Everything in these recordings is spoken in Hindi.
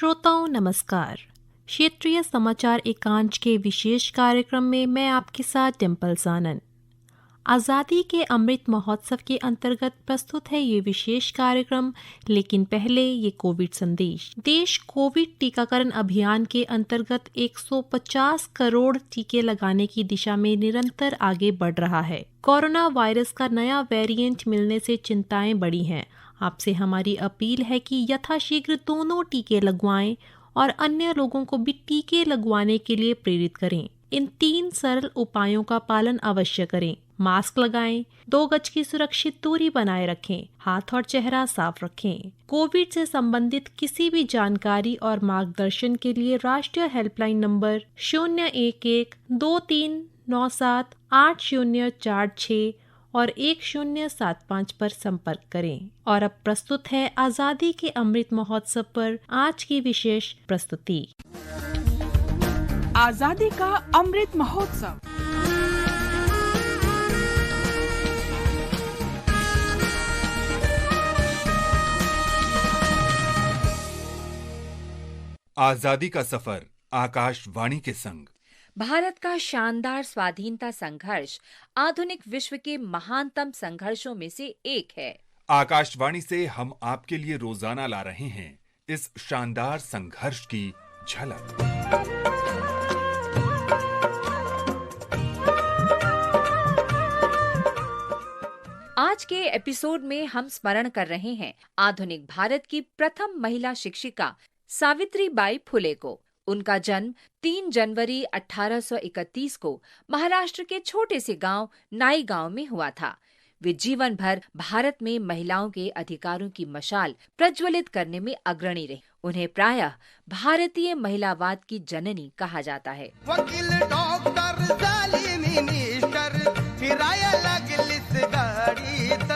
श्रोताओं नमस्कार। क्षेत्रीय समाचार एकांश के विशेष कार्यक्रम में मैं आपके साथ डिम्पल सानन। आज़ादी के अमृत महोत्सव के अंतर्गत प्रस्तुत है ये विशेष कार्यक्रम, लेकिन पहले ये कोविड संदेश। देश कोविड टीकाकरण अभियान के अंतर्गत 150 करोड़ टीके लगाने की दिशा में निरंतर आगे बढ़ रहा है। कोरोना वायरस का नया वेरिएंट मिलने से चिंताएं बढ़ी हैं। आपसे हमारी अपील है कि यथाशीघ्र दोनों टीके लगवाएं और अन्य लोगों को भी टीके लगवाने के लिए प्रेरित करें। इन 3 सरल उपायों का पालन अवश्य करें। मास्क लगाएं, 2 गज की सुरक्षित दूरी बनाए रखें, हाथ और चेहरा साफ रखें। कोविड से संबंधित किसी भी जानकारी और मार्गदर्शन के लिए राष्ट्रीय हेल्पलाइन नंबर 011-2397-8046 और 1075 पर संपर्क करें। और अब प्रस्तुत है आज़ादी के अमृत महोत्सव पर आज की विशेष प्रस्तुति। आज़ादी का अमृत महोत्सव। आजादी का सफर आकाशवाणी के संग। भारत का शानदार स्वाधीनता संघर्ष आधुनिक विश्व के महानतम संघर्षों में से एक है। आकाशवाणी से हम आपके लिए रोजाना ला रहे हैं इस शानदार संघर्ष की झलक। आज के एपिसोड में हम स्मरण कर रहे हैं आधुनिक भारत की प्रथम महिला शिक्षिका सावित्रीबाई फुले को। उनका जन्म 3 जनवरी 1831 को महाराष्ट्र के छोटे से गांव नाई गांव में हुआ था। वे जीवन भर भारत में महिलाओं के अधिकारों की मशाल प्रज्वलित करने में अग्रणी रही। उन्हें प्रायः भारतीय महिलावाद की जननी कहा जाता है। वकील डॉक्टर झाली मिनिस्टर फिराया लागलीस गाडीत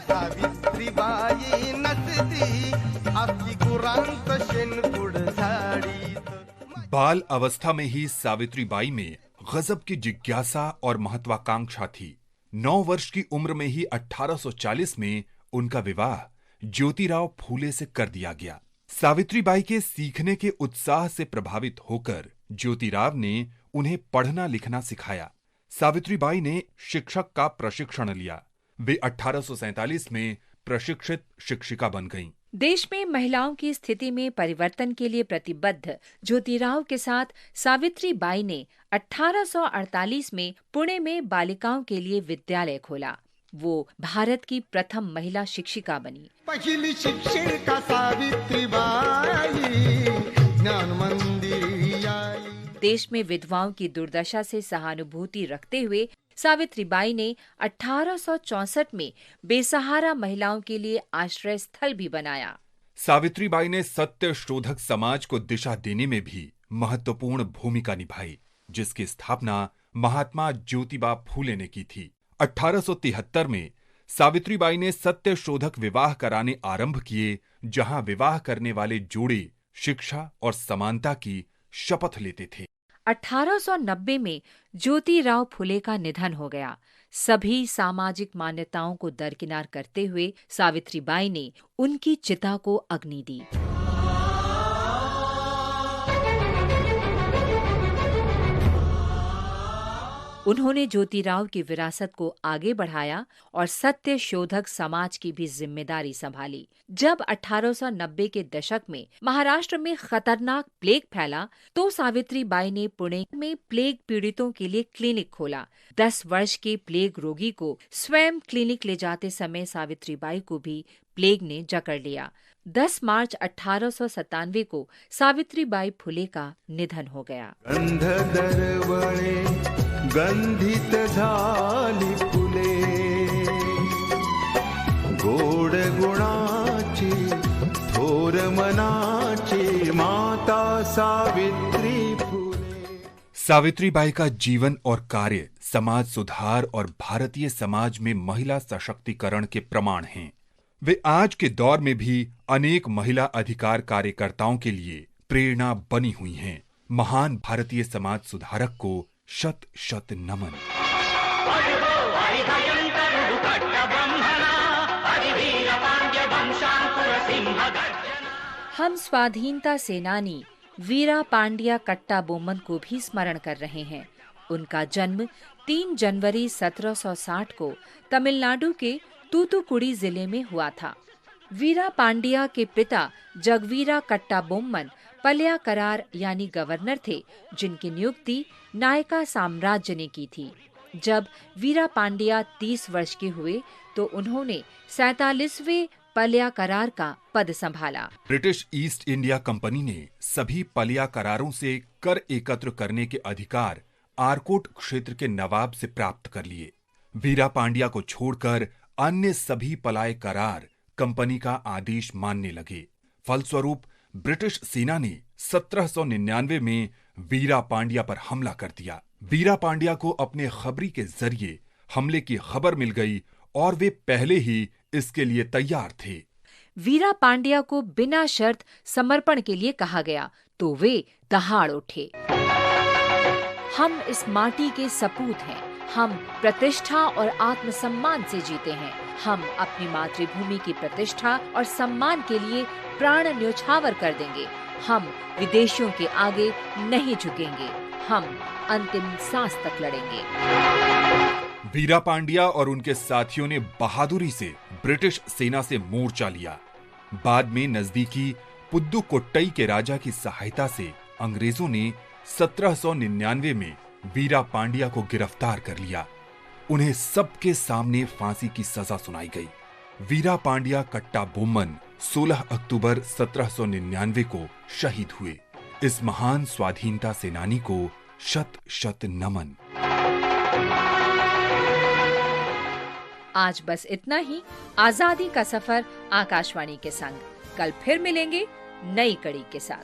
सावित्रीबाई नसती आपली कुरांत शेणकुड झाडीत। बाल अवस्था में ही सावित्रीबाई में गजब की जिज्ञासा और महत्वाकांक्षा थी। 9 वर्ष की उम्र में ही 1840 में उनका विवाह ज्योतिराव फूले से कर दिया गया। सावित्रीबाई के सीखने के उत्साह से प्रभावित होकर ज्योतिराव ने उन्हें पढ़ना लिखना सिखाया। सावित्रीबाई ने शिक्षक का प्रशिक्षण लिया। वे 1847 में प्रशिक्षित शिक्षिका बन गईं। देश में महिलाओं की स्थिति में परिवर्तन के लिए प्रतिबद्ध ज्योतिराव के साथ सावित्रीबाई ने 1848 में पुणे में बालिकाओं के लिए विद्यालय खोला। वो भारत की प्रथम महिला शिक्षिका बनी। पहिली शिक्षिका सावित्रीबाई ज्ञान मंदिर आई। देश में विधवाओं की दुर्दशा से सहानुभूति रखते हुए सावित्रीबाई ने 1864 में बेसहारा महिलाओं के लिए आश्रय स्थल भी बनाया। सावित्रीबाई ने सत्य शोधक समाज को दिशा देने में भी महत्वपूर्ण भूमिका निभाई, जिसकी स्थापना महात्मा ज्योतिबा फूले ने की थी। 1873 में सावित्रीबाई ने सत्य शोधक विवाह कराने आरंभ किए, जहां विवाह करने वाले जोड़े शिक्षा और समानता की शपथ लेते थे। 1890 में ज्योतिराव फुले का निधन हो गया। सभी सामाजिक मान्यताओं को दरकिनार करते हुए सावित्रीबाई ने उनकी चिता को अग्नि दी। उन्होंने ज्योतिराव की विरासत को आगे बढ़ाया और सत्य शोधक समाज की भी जिम्मेदारी संभाली। जब 1890 के दशक में महाराष्ट्र में खतरनाक प्लेग फैला, तो सावित्रीबाई ने पुणे में प्लेग पीड़ितों के लिए क्लिनिक खोला। 10 वर्ष के प्लेग रोगी को स्वयं क्लिनिक ले जाते समय सावित्रीबाई को भी प्लेग ने जकड़ लिया। 10 मार्च 1897 को सावित्रीबाई फुले का निधन हो गया। गंध दरवळे गंधित झाली फुले गोड गुणाची थोर मनाची माता सावित्री फुले। सावित्रीबाई का जीवन और कार्य समाज सुधार और भारतीय समाज में महिला सशक्तिकरण के प्रमाण हैं। वे आज के दौर में भी अनेक महिला अधिकार कार्यकर्ताओं के लिए प्रेरणा बनी हुई हैं। महान भारतीय समाज सुधारक को शत शत नमन। हम स्वाधीनता सेनानी वीरा पांड्या कट्टा बोम्मन को भी स्मरण कर रहे हैं। उनका जन्म 3 जनवरी 1760 को तमिलनाडु के तूतुकुड़ी जिले में हुआ था। वीरा पांड्या के पिता जगवीरा कट्टा बोम्मन पलयाकरार यानी गवर्नर थे, जिनकी नियुक्ति नायका साम्राज्य ने की थी। जब वीरा पांड्या 30 वर्ष के हुए तो उन्होंने 47वें पलयाकरार का पद संभाला। ब्रिटिश ईस्ट इंडिया कंपनी ने सभी पलयाकरारों से कर एकत्र करने के अधिकार आरकोट क्षेत्र के नवाब से प्राप्त कर लिए। वीरा पांड्या को छोड़कर अन्य सभी पलाय करार कंपनी का आदेश मानने लगे। फलस्वरूप ब्रिटिश सेना ने 1799 में वीरा पांड्या पर हमला कर दिया। वीरा पांड्या को अपने खबरी के जरिए हमले की खबर मिल गई और वे पहले ही इसके लिए तैयार थे। वीरा पांड्या को बिना शर्त समर्पण के लिए कहा गया तो वे दहाड़ उठे। हम इस माटी के सपूत हैं। हम प्रतिष्ठा और आत्मसम्मान से जीते हैं। हम अपनी मातृभूमि की प्रतिष्ठा और सम्मान के लिए प्राण न्योछावर कर देंगे। हम विदेशियों के आगे नहीं झुकेंगे। हम अंतिम सांस तक लड़ेंगे। वीरा पांड्या और उनके साथियों ने बहादुरी से ब्रिटिश सेना से मोर्चा लिया। बाद में नजदीकी पुद्दुकोट्टई के राजा की सहायता से अंग्रेजों ने 1799 में वीरा पांड्या को गिरफ्तार कर लिया। उन्हें सबके सामने फांसी की सजा सुनाई गई। वीरा पांड्या कट्टा बोम्मन 16 अक्टूबर 1799 को शहीद हुए। इस महान स्वाधीनता सेनानी को शत शत नमन। आज बस इतना ही। आजादी का सफर आकाशवाणी के संग। कल फिर मिलेंगे नई कड़ी के साथ।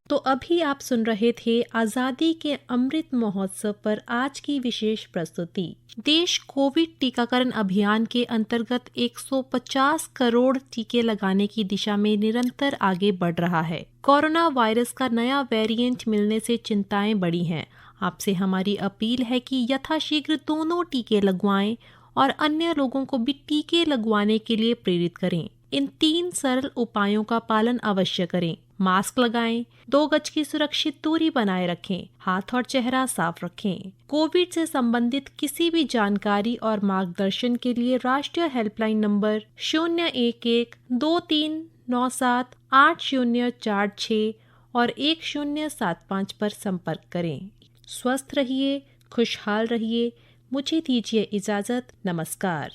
तो अभी आप सुन रहे थे आजादी के अमृत महोत्सव पर आज की विशेष प्रस्तुति। देश कोविड टीकाकरण अभियान के अंतर्गत 150 करोड़ टीके लगाने की दिशा में निरंतर आगे बढ़ रहा है। कोरोना वायरस का नया वेरिएंट मिलने से चिंताएं बढ़ी हैं। आपसे हमारी अपील है कि यथाशीघ्र दोनों टीके लगवाएं और अन्य लोगों को भी टीके लगवाने के लिए प्रेरित करें। इन 3 सरल उपायों का पालन अवश्य करें। मास्क लगाएं, 2 गज की सुरक्षित दूरी बनाए रखें, हाथ और चेहरा साफ रखें। कोविड से संबंधित किसी भी जानकारी और मार्गदर्शन के लिए राष्ट्रीय हेल्पलाइन नंबर 011-2397-8046 और 1075 पर संपर्क करें। स्वस्थ रहिए, खुशहाल रहिए। मुझे दीजिए इजाजत। नमस्कार।